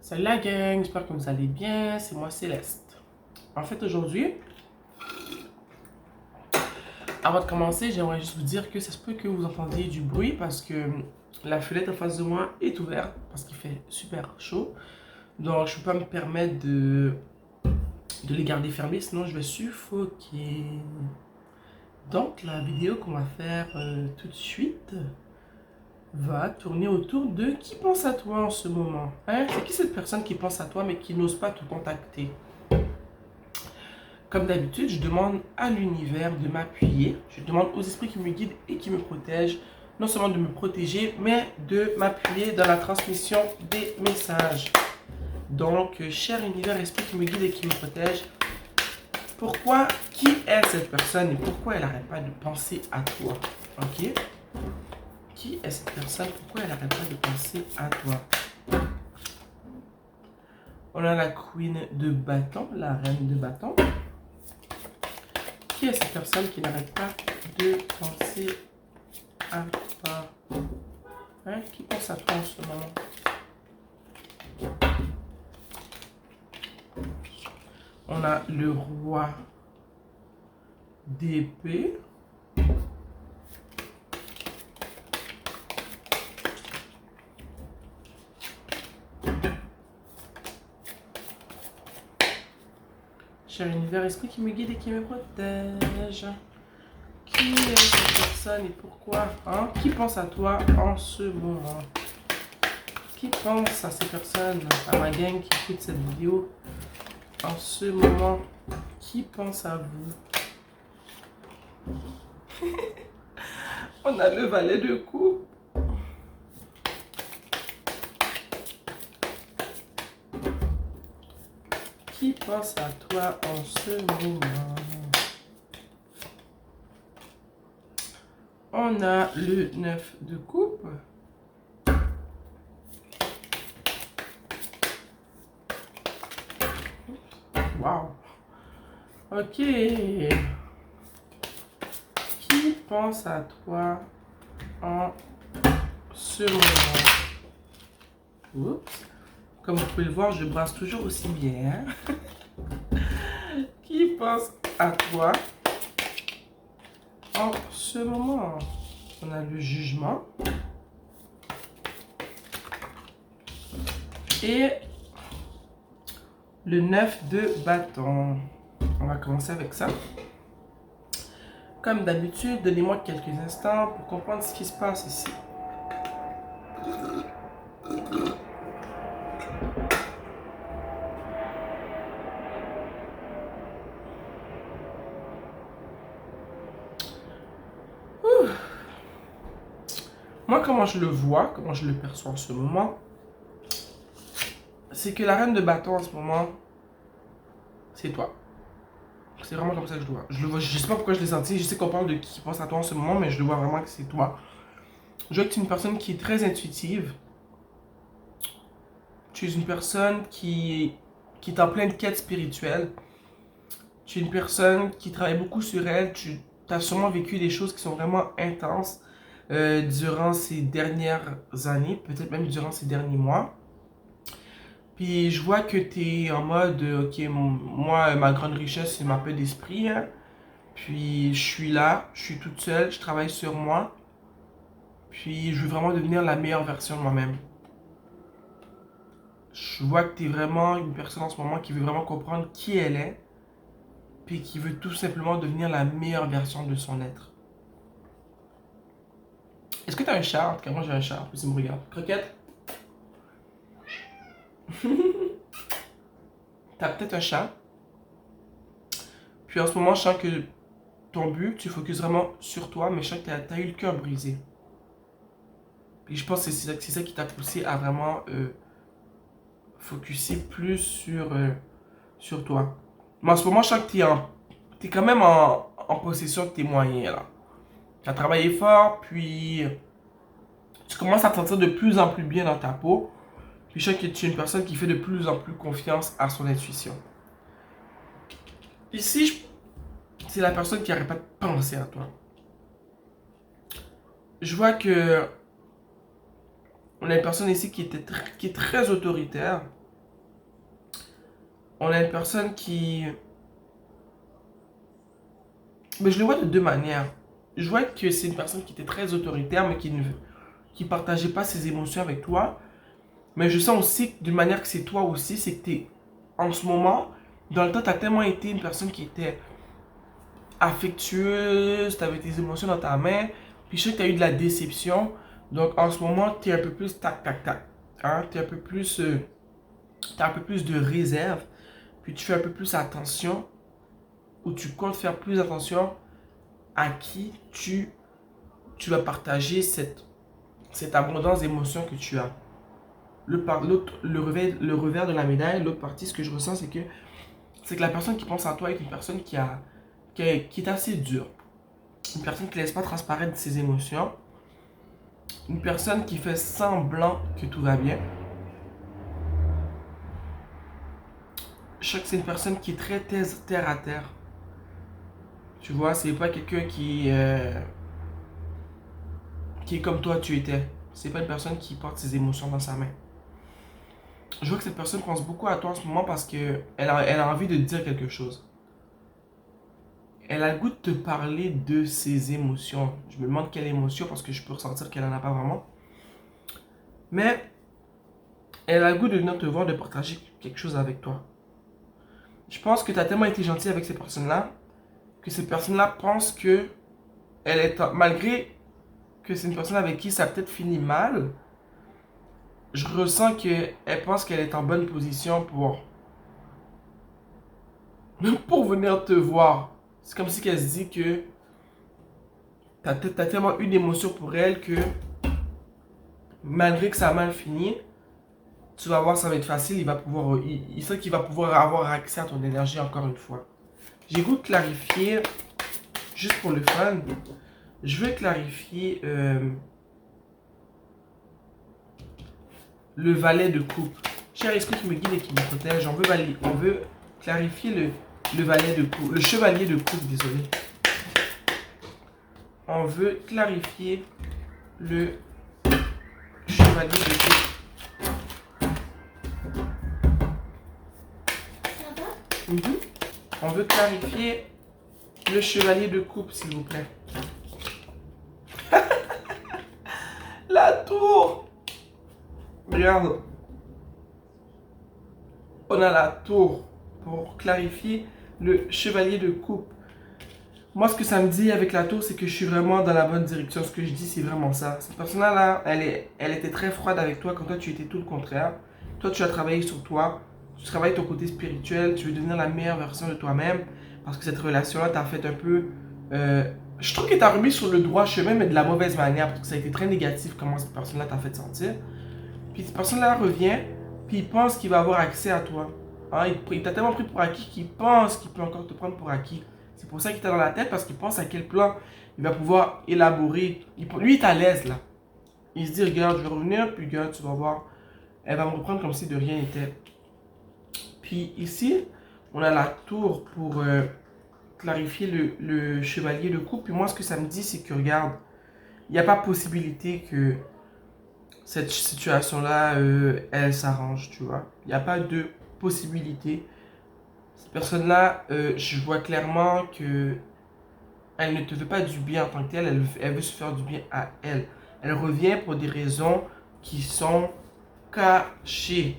Salut la gang, j'espère que vous allez bien, c'est moi Céleste. En fait aujourd'hui, avant de commencer, j'aimerais juste vous dire que ça se peut que vous entendiez du bruit parce que la fenêtre en face de moi est ouverte parce qu'il fait super chaud. Donc je ne peux pas me permettre de les garder fermées, sinon je vais suffoquer. Donc la vidéo qu'on va faire tout de suite va tourner autour de qui pense à toi en ce moment. Hein? C'est qui cette personne qui pense à toi mais qui n'ose pas te contacter? Comme d'habitude, je demande à l'univers de m'appuyer. Je demande aux esprits qui me guident et qui me protègent, non seulement de me protéger, mais de m'appuyer dans la transmission des messages. Donc, cher univers, esprit qui me guide et qui me protège, pourquoi, qui est cette personne et pourquoi elle n'arrête pas de penser à toi? Ok? Qui est cette personne? Pourquoi elle n'arrête pas de penser à toi? On a la queen de bâton, la reine de bâton. Qui est cette personne qui n'arrête pas de penser à toi? Hein? Qui pense à toi en ce moment? On a le roi d'épée. Cher univers, esprit qui me guide et qui me protège. Qui est cette personne et pourquoi? Hein? Qui pense à toi en ce moment? Qui pense à ces personnes, à ma gang qui écoute cette vidéo en ce moment? Qui pense à vous? On a le valet de coupe. Qui pense à toi en ce moment? On a le 9 de coupe. Wow. Ok. Qui pense à toi en ce moment? Oups. Comme vous pouvez le voir, je brasse toujours aussi bien. Qui pense à toi en ce moment? On a le jugement. Et le 9 de bâton. On va commencer avec ça. Comme d'habitude, donnez-moi quelques instants pour comprendre ce qui se passe ici. Moi, comment je le vois, comment je le perçois en ce moment, c'est que la reine de bâton en ce moment, c'est toi. C'est vraiment comme ça que je le vois. Je le vois, je sais pas pourquoi je l'ai senti. Je sais qu'on parle de qui pense à toi en ce moment, mais je le vois vraiment que c'est toi. Je vois que tu es une personne qui est très intuitive. Tu es une personne qui est en pleine quête spirituelle. Tu es une personne qui travaille beaucoup sur elle. Tu as sûrement vécu des choses qui sont vraiment intenses durant ces dernières années, peut-être même durant ces derniers mois. Puis je vois que tu es en mode, ok, moi, ma grande richesse, c'est ma paix d'esprit. Hein. Puis je suis là, je suis toute seule, je travaille sur moi. Puis je veux vraiment devenir la meilleure version de moi-même. Je vois que tu es vraiment une personne en ce moment qui veut vraiment comprendre qui elle est. Puis qui veut tout simplement devenir la meilleure version de son être. Est-ce que tu as un chat? En tout cas, moi j'ai un chat. Puis il me regarde. Croquette? T'as peut-être un chat. Puis en ce moment, je sens que ton but, tu focuses vraiment sur toi, mais je sens que tu as eu le cœur brisé. Puis je pense que c'est ça qui t'a poussé à vraiment focuser plus sur toi. Mais en ce moment, je sens que tu es quand même en possession de tes moyens là. Tu as travaillé fort, puis tu commences à te sentir de plus en plus bien dans ta peau. Puis je sens que tu es une personne qui fait de plus en plus confiance à son intuition. Ici, c'est la personne qui n'arrête pas de penser à toi. Je vois que on a une personne ici qui est très autoritaire. on a une personne qui... Mais je le vois de deux manières. Je vois que c'est une personne qui était très autoritaire, mais qui partageait pas ses émotions avec toi. Mais je sens aussi, d'une manière que c'est toi aussi, c'est que t'es, en ce moment, dans le temps, tu as tellement été une personne qui était affectueuse, tu avais tes émotions dans ta main, puis je sais que tu as eu de la déception. Donc en ce moment, tu es un peu plus tac, tac, tac. Hein? Tu es un peu plus, t'as un peu plus de réserve, puis tu fais un peu plus attention, ou tu comptes faire plus attention à qui tu vas partager cette abondance d'émotions que tu as. Le revers de la médaille, l'autre partie, ce que je ressens, c'est que la personne qui pense à toi est une personne qui est assez dure. Une personne qui ne laisse pas transparaître ses émotions. Une personne qui fait semblant que tout va bien. Je sais que c'est une personne qui est très terre à terre. Tu vois, c'est pas quelqu'un qui est comme toi tu étais. C'est pas une personne qui porte ses émotions dans sa main. Je vois que cette personne pense beaucoup à toi en ce moment parce que elle a envie de te dire quelque chose. Elle a le goût de te parler de ses émotions. Je me demande quelle émotion parce que je peux ressentir qu'elle en a pas vraiment. Mais elle a le goût de venir te voir, de partager quelque chose avec toi. Je pense que tu as tellement été gentil avec ces personnes-là que ces personnes-là pensent que malgré que c'est une personne avec qui ça a peut-être fini mal, je ressens qu'elle pense qu'elle est en bonne position pour venir te voir. C'est comme si elle se dit que t'as tellement une émotion pour elle que malgré que ça a mal fini, tu vas voir, ça va être facile, il sait qu'il va pouvoir avoir accès à ton énergie encore une fois. J'ai goût de clarifier, juste pour le fun, je veux clarifier le valet de coupe. Cher esprit qui me guide et qui me protège, on veut clarifier le valet de coupe, le chevalier de coupe, désolé. On veut clarifier le chevalier de coupe. On veut clarifier le chevalier de coupe, s'il vous plaît. La tour. Regarde. On a la tour pour clarifier le chevalier de coupe. Moi, ce que ça me dit avec la tour, c'est que je suis vraiment dans la bonne direction. Ce que je dis, c'est vraiment ça. Cette personne-là, elle était très froide avec toi quand toi, tu étais tout le contraire. Toi, tu as travaillé sur toi. Tu travailles ton côté spirituel. Tu veux devenir la meilleure version de toi-même. Parce que cette relation-là t'a fait un peu... je trouve qu'elle t'a remis sur le droit chemin, mais de la mauvaise manière. Parce que ça a été très négatif comment cette personne-là t'a fait sentir. Puis cette personne-là revient, puis il pense qu'il va avoir accès à toi. Hein, il t'a tellement pris pour acquis qu'il pense qu'il peut encore te prendre pour acquis. C'est pour ça qu'il t'a dans la tête, parce qu'il pense à quel plan il va pouvoir élaborer. Lui, il est à l'aise là. Il se dit, regarde, je vais revenir, puis regarde, tu vas voir. Elle va me reprendre comme si de rien n'était. Puis ici, on a la tour pour clarifier le chevalier de coupe. Puis moi, ce que ça me dit, c'est que regarde, il n'y a pas possibilité que cette situation-là, elle s'arrange, tu vois. Il n'y a pas de possibilité. Cette personne-là, je vois clairement que elle ne te veut pas du bien en tant que telle, elle veut se faire du bien à elle. Elle revient pour des raisons qui sont cachées.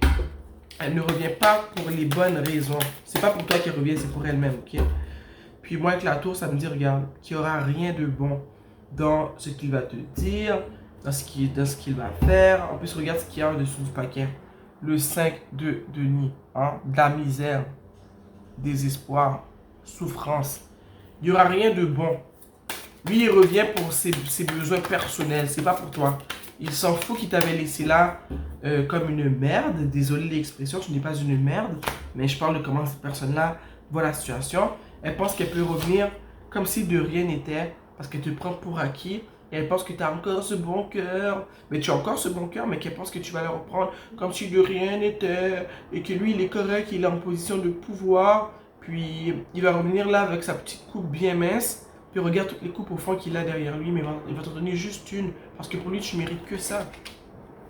Elle ne revient pas pour les bonnes raisons. C'est pas pour toi qu'elle revient, c'est pour elle-même, ok? Puis moi, avec la tour, ça me dit, regarde, qu'il n'y aura rien de bon dans ce qu'il va te dire, dans ce qu'il va faire. En plus, regarde ce qu'il y a en dessous du paquet. Le 5 de Denis, hein? De la misère, désespoir, souffrance. Il n'y aura rien de bon. Lui, il revient pour ses besoins personnels. C'est pas pour toi. Il s'en fout qu'il t'avait laissé là comme une merde. Désolé l'expression, tu n'es pas une merde. Mais je parle de comment cette personne-là voit la situation. Elle pense qu'elle peut revenir comme si de rien n'était. Parce qu'elle te prend pour acquis. Et elle pense que tu as encore ce bon cœur. Mais tu as encore ce bon cœur, mais qu'elle pense que tu vas le reprendre comme si de rien n'était. Et que lui, il est correct, il est en position de pouvoir. Puis il va revenir là avec sa petite coupe bien mince. Puis regarde toutes les coupes au fond qu'il a derrière lui, mais il va t'en donner juste une. Parce que pour lui, tu mérites que ça.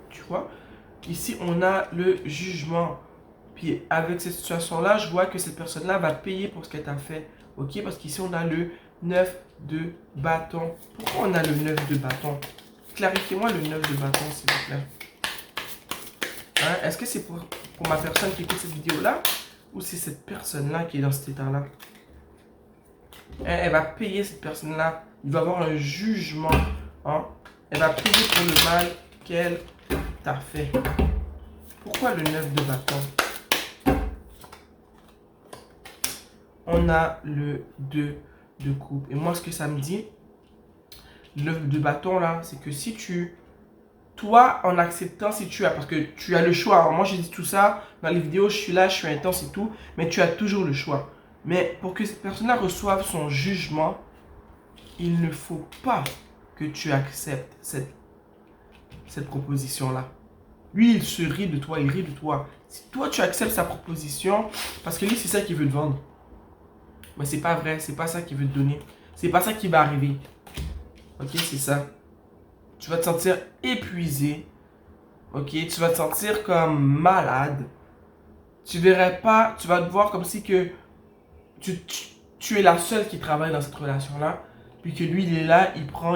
Tu vois? Ici, on a le jugement. Puis avec cette situation-là, je vois que cette personne-là va payer pour ce qu'elle t'a fait. Ok? Parce qu'ici, on a le 9 de bâton. Pourquoi on a le 9 de bâton? Clarifiez-moi le 9 de bâton, s'il vous plaît. Hein? Est-ce que c'est pour ma personne qui écoute cette vidéo-là? Ou c'est cette personne-là qui est dans cet état-là? Elle va payer cette personne-là. Il va y avoir un jugement. Hein? Elle va payer pour le mal qu'elle t'a fait. Pourquoi le 9 de bâton? On a le 2 de coupe. Et moi, ce que ça me dit, le 9 de bâton, là, c'est que si tu... Toi, en acceptant, si tu as... Parce que tu as le choix. Alors, moi, j'ai dit tout ça. Dans les vidéos, je suis là, je suis intense et tout. Mais tu as toujours le choix. Mais pour que cette personne-là reçoive son jugement, il ne faut pas que tu acceptes cette proposition-là. Lui, il se rit de toi, il rit de toi. Si toi, tu acceptes sa proposition, parce que lui, c'est ça qu'il veut te vendre. Mais c'est pas vrai, c'est pas ça qu'il veut te donner. C'est pas ça qui va arriver. Ok, c'est ça. Tu vas te sentir épuisé. Ok, tu vas te sentir comme malade. Tu verrais pas, tu vas te voir comme si que tu es la seule qui travaille dans cette relation-là. Puis que lui, il est là, il prend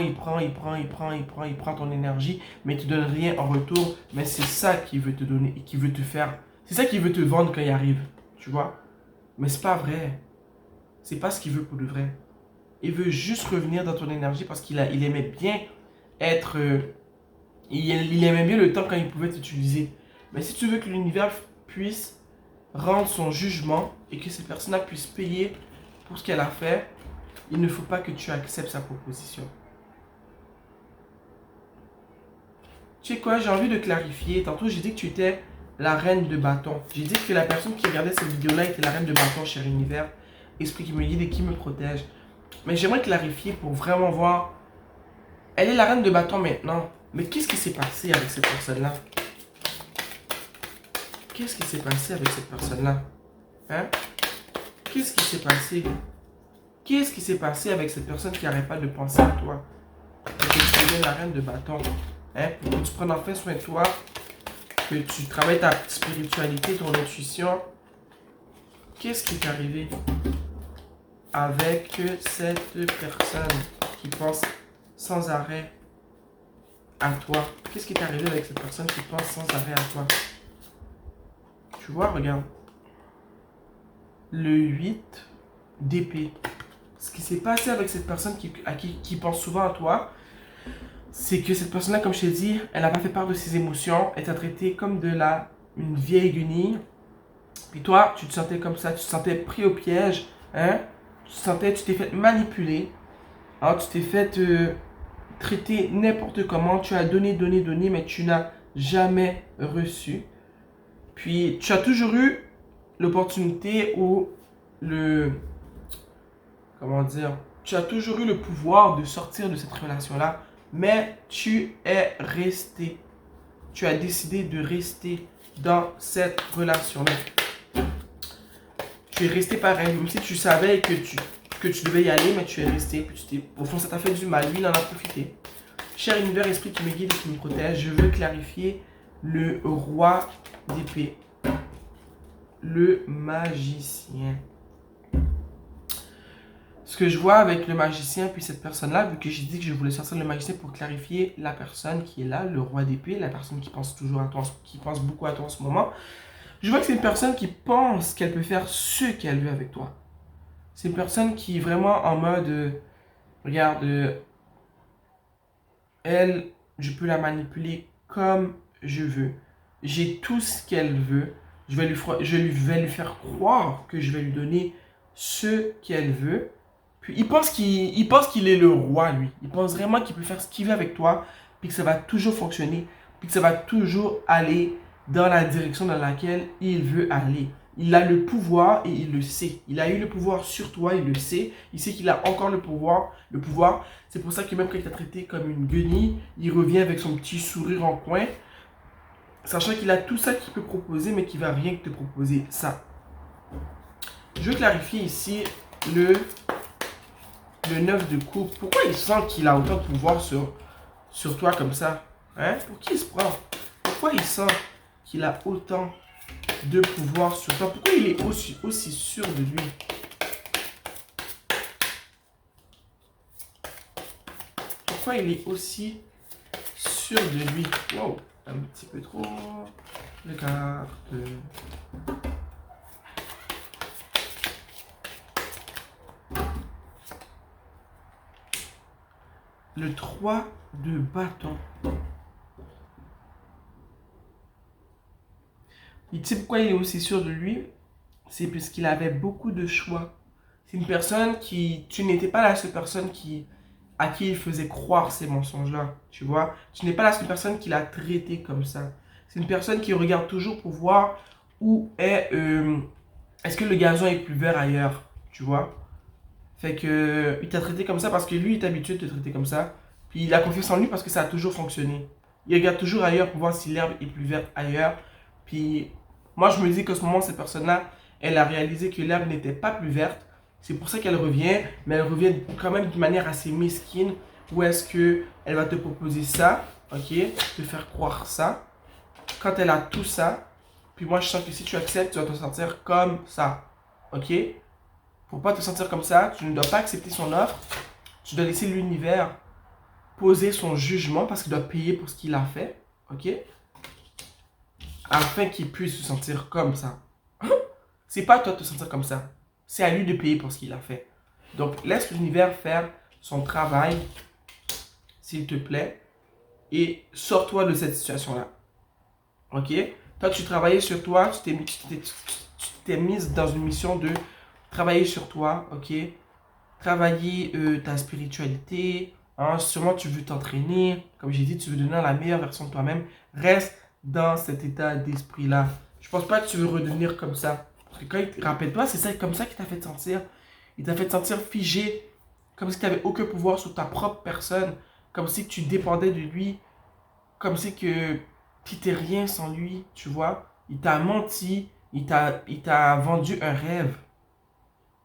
ton énergie, mais il te donne rien en retour. Mais c'est ça qu'il veut te donner et qu'il veut te faire. C'est ça qu'il veut te vendre quand il arrive. Tu vois? Mais c'est pas vrai. C'est pas ce qu'il veut pour de vrai. Il veut juste revenir dans ton énergie parce qu'il aimait bien être... il aimait bien le temps quand il pouvait t'utiliser. Mais si tu veux que l'univers puisse rendre son jugement et que cette personne-là puisse payer pour ce qu'elle a fait, il ne faut pas que tu acceptes sa proposition. Tu sais quoi, j'ai envie de clarifier. Tantôt, j'ai dit que tu étais la reine de bâton. J'ai dit que la personne qui regardait cette vidéo-là était la reine de bâton, cher univers. Esprit qui me guide et qui me protège. Mais j'aimerais clarifier pour vraiment voir. Elle est la reine de bâton maintenant. Mais qu'est-ce qui s'est passé avec cette personne-là? Qu'est-ce qui s'est passé avec cette personne-là? Hein? Qu'est-ce qui s'est passé? Qu'est-ce qui s'est passé avec cette personne qui n'arrête pas de penser à toi? Que tu deviennes la reine de bâton. Hein? Pour que tu prennes enfin soin de toi. Que tu travailles ta spiritualité, ton intuition. Qu'est-ce qui est arrivé avec cette personne qui pense sans arrêt à toi? Qu'est-ce qui est arrivé avec cette personne qui pense sans arrêt à toi? Tu vois, regarde. Le 8 d'épée. Ce qui s'est passé avec cette personne qui pense souvent à toi, c'est que cette personne-là, comme je t'ai dit, elle n'a pas fait part de ses émotions. Elle t'a traité comme une vieille guenille. Puis toi, tu te sentais comme ça, tu te sentais pris au piège. Hein? Tu t'es fait manipuler. Alors, tu t'es fait traiter n'importe comment. Tu as donné, mais tu n'as jamais reçu. Puis, tu as toujours eu l'opportunité ou comment dire, tu as toujours eu le pouvoir de sortir de cette relation-là, mais tu es resté. Tu as décidé de rester dans cette relation-là. Tu es resté pareil, même si tu savais que tu devais y aller, mais tu es resté. Puis au fond, ça t'a fait du mal. Lui, il en a profité. Cher univers, esprit qui me guide et qui me protège, je veux clarifier le roi d'épée. Le magicien. Ce que je vois avec le magicien puis cette personne-là, vu que j'ai dit que je voulais sortir le magicien pour clarifier la personne qui est là, le roi d'épée, la personne qui pense toujours à toi, qui pense beaucoup à toi en ce moment, je vois que c'est une personne qui pense qu'elle peut faire ce qu'elle veut avec toi. C'est une personne qui est vraiment en mode, regarde, elle, je peux la manipuler comme je veux. J'ai tout ce qu'elle veut. Je vais lui faire croire que je vais lui donner ce qu'elle veut. Puis il pense qu'il est le roi, lui. Il pense vraiment qu'il peut faire ce qu'il veut avec toi, puis que ça va toujours fonctionner, puis que ça va toujours aller dans la direction dans laquelle il veut aller. Il a le pouvoir et il le sait. Il a eu le pouvoir sur toi, il le sait. Il sait qu'il a encore le pouvoir. C'est pour ça que même quand il t'a traité comme une guenille, il revient avec son petit sourire en coin, sachant qu'il a tout ça qu'il peut proposer, mais qu'il ne va rien te proposer ça. Je veux clarifier ici le 9 de coupe. Pourquoi il sent qu'il a autant de pouvoir sur toi comme ça? Hein? Pour qui il se prend? Pourquoi il sent qu'il a autant de pouvoir sur toi. Pourquoi il est aussi sûr de lui? Pourquoi il est aussi sûr de lui? Wow, un petit peu trop. Les cartes. Le 3 de bâton. Et tu sais pourquoi il est aussi sûr de lui? C'est parce qu'il avait beaucoup de choix. C'est une personne qui... Tu n'étais pas la seule personne à qui il faisait croire ces mensonges-là. Tu vois? Tu n'es pas la seule personne qui l'a traité comme ça. C'est une personne qui regarde toujours pour voir où est... est-ce que le gazon est plus vert ailleurs? Tu vois? Fait que... Il t'a traité comme ça parce que lui, il est habitué de te traiter comme ça. Puis il a confiance en lui parce que ça a toujours fonctionné. Il regarde toujours ailleurs pour voir si l'herbe est plus verte ailleurs. Puis moi, je me dis qu'à ce moment, cette personne-là, elle a réalisé que l'herbe n'était pas plus verte. C'est pour ça qu'elle revient, mais elle revient quand même d'une manière assez mesquine. Où est-ce qu'elle va te proposer ça, ok, te faire croire ça. Quand elle a tout ça, puis moi, je sens que si tu acceptes, tu vas te sentir comme ça, ok. Pour pas te sentir comme ça, tu ne dois pas accepter son offre. Tu dois laisser l'univers poser son jugement parce qu'il doit payer pour ce qu'il a fait, ok, afin qu'il puisse se sentir comme ça. C'est pas à toi de te sentir comme ça. C'est à lui de payer pour ce qu'il a fait. Donc, laisse l'univers faire son travail, s'il te plaît, et sors-toi de cette situation-là. Ok? Toi, tu travaillais sur toi, tu t'es mise dans une mission de travailler sur toi, ok? Travailler ta spiritualité, hein, sûrement tu veux t'entraîner, comme j'ai dit, tu veux devenir la meilleure version de toi-même. Reste dans cet état d'esprit-là. Je pense pas que tu veux redevenir comme ça. Parce que rappelle-toi, c'est ça, comme ça qu'il t'a fait te sentir. Il t'a fait te sentir figé, comme si tu n'avais aucun pouvoir sur ta propre personne, comme si tu dépendais de lui, comme si que tu n'étais rien sans lui, tu vois. Il t'a menti, il t'a vendu un rêve.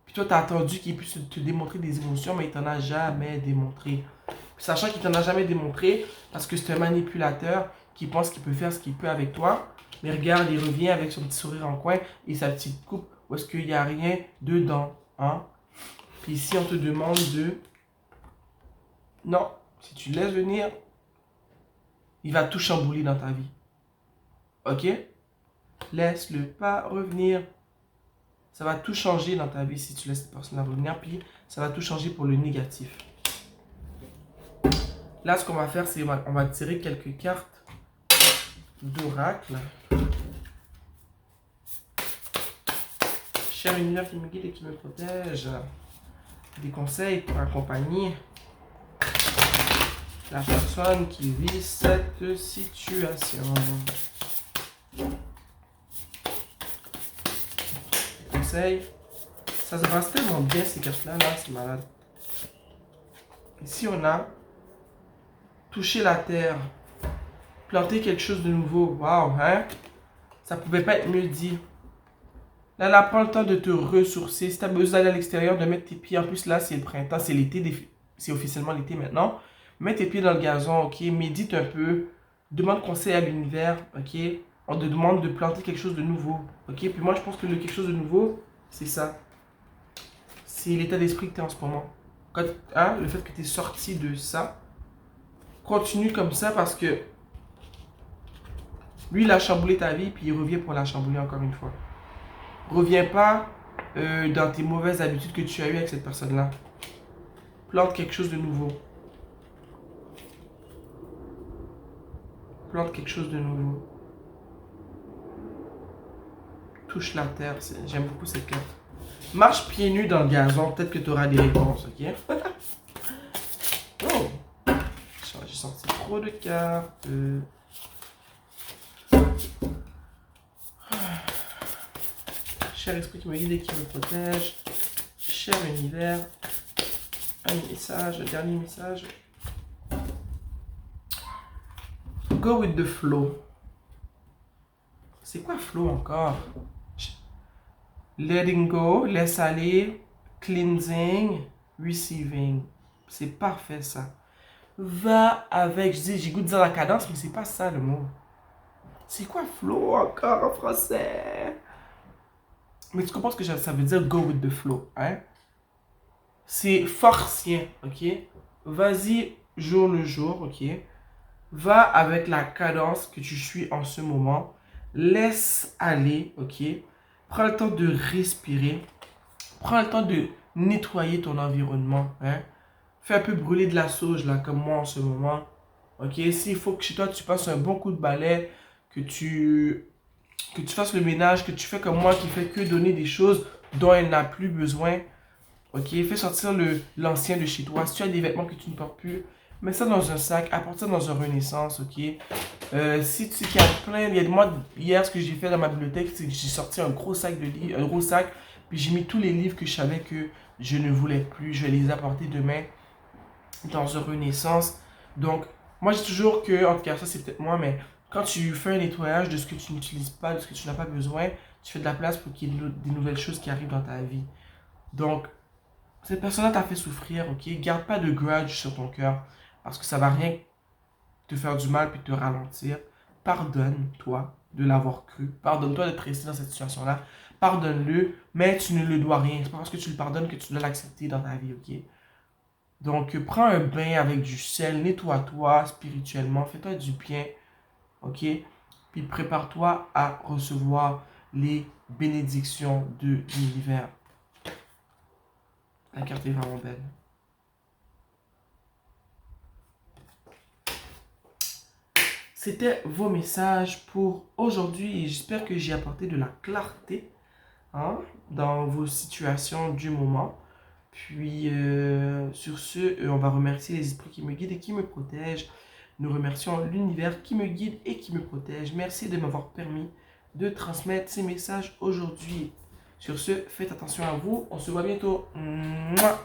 Puis toi, tu as attendu qu'il puisse te démontrer des émotions, mais il t'en a jamais démontré. Sachant qu'il t'en a jamais démontré, parce que c'est un manipulateur qui pense qu'il peut faire ce qu'il peut avec toi. Mais regarde, il revient avec son petit sourire en coin et sa petite coupe où est-ce qu'il n'y a rien dedans. Hein? Puis ici, on te demande de... Non, si tu laisses venir, il va tout chambouler dans ta vie. Ok? Laisse-le pas revenir. Ça va tout changer dans ta vie si tu laisses cette personne-là revenir. Puis ça va tout changer pour le négatif. Là, ce qu'on va faire, c'est on va tirer quelques cartes d'oracle. Cher univers qui me guide et qui me protège. Des conseils pour accompagner la personne qui vit cette situation. Conseils. Ça se passe tellement bien ces cartes-là, là, c'est malade. Ici, on a toucher la terre, planter quelque chose de nouveau. Waouh, hein? Ça pouvait pas être mieux dit. Là, prends le temps de te ressourcer. Si tu as besoin d'aller à l'extérieur, de mettre tes pieds. En plus, là, c'est le printemps, c'est l'été. C'est officiellement l'été maintenant. Mets tes pieds dans le gazon, ok? Médite un peu. Demande conseil à l'univers, ok? On te demande de planter quelque chose de nouveau, ok? Puis moi, je pense que quelque chose de nouveau, c'est ça. C'est l'état d'esprit que tu es en ce moment. Quand, hein, le fait que tu es sorti de ça. Continue comme ça parce que lui, il a chamboulé ta vie, puis il revient pour la chambouler encore une fois. Reviens pas dans tes mauvaises habitudes que tu as eues avec cette personne-là. Plante quelque chose de nouveau. Plante quelque chose de nouveau. Touche la terre. J'aime beaucoup cette carte. Marche pieds nus dans le gazon. Peut-être que tu auras des réponses, ok? Oh! J'ai sorti trop de cartes. Cher esprit qui me guide et qui me protège. Cher univers. Un message, dernier message. Go with the flow. C'est quoi flow encore? Letting go, laisse aller, cleansing, receiving. C'est parfait ça. Va avec, j'ai goût de dire la cadence, mais c'est pas ça le mot. C'est quoi flow encore en français? Mais tu comprends ce que ça veut dire go with the flow, hein? C'est forcien, ok? Vas-y jour le jour, ok? Va avec la cadence que tu suis en ce moment. Laisse aller, ok? Prends le temps de respirer. Prends le temps de nettoyer ton environnement, hein? Fais un peu brûler de la sauge, là, comme moi en ce moment. Ok? S'il faut que chez toi, tu passes un bon coup de balai, que tu fasses le ménage, que tu fais comme moi qui fait que donner des choses dont elle n'a plus besoin. Ok, fais sortir l'ancien de chez toi. Si tu as des vêtements que tu ne portes plus, mets ça dans un sac, apporte ça dans un Renaissance, ok. Si tu qu'il y a plein, il y a moi hier ce que j'ai fait dans ma bibliothèque, c'est que j'ai sorti un gros sac de livres, un gros sac, puis j'ai mis tous les livres que je savais que je ne voulais plus. Je vais les apporter demain dans un Renaissance. Donc, moi j'ai toujours que, en tout cas ça c'est peut-être moi, mais quand tu fais un nettoyage de ce que tu n'utilises pas, de ce que tu n'as pas besoin, tu fais de la place pour qu'il y ait des nouvelles choses qui arrivent dans ta vie. Donc, cette personne-là t'a fait souffrir, ok? Garde pas de grudge sur ton cœur parce que ça va rien te faire du mal puis te ralentir. Pardonne-toi de l'avoir cru. Pardonne-toi d'être resté dans cette situation-là. Pardonne-le, mais tu ne le dois rien. C'est pas parce que tu le pardonnes que tu dois l'accepter dans ta vie, ok? Donc, prends un bain avec du sel, nettoie-toi spirituellement, fais-toi du bien, ok? Puis prépare-toi à recevoir les bénédictions de l'univers. La carte est vraiment belle. C'était vos messages pour aujourd'hui et j'espère que j'ai apporté de la clarté, hein, dans vos situations du moment. Puis sur ce, on va remercier les esprits qui me guident et qui me protègent. Nous remercions l'univers qui me guide et qui me protège. Merci de m'avoir permis de transmettre ces messages aujourd'hui. Sur ce, faites attention à vous. On se voit bientôt. Mouah.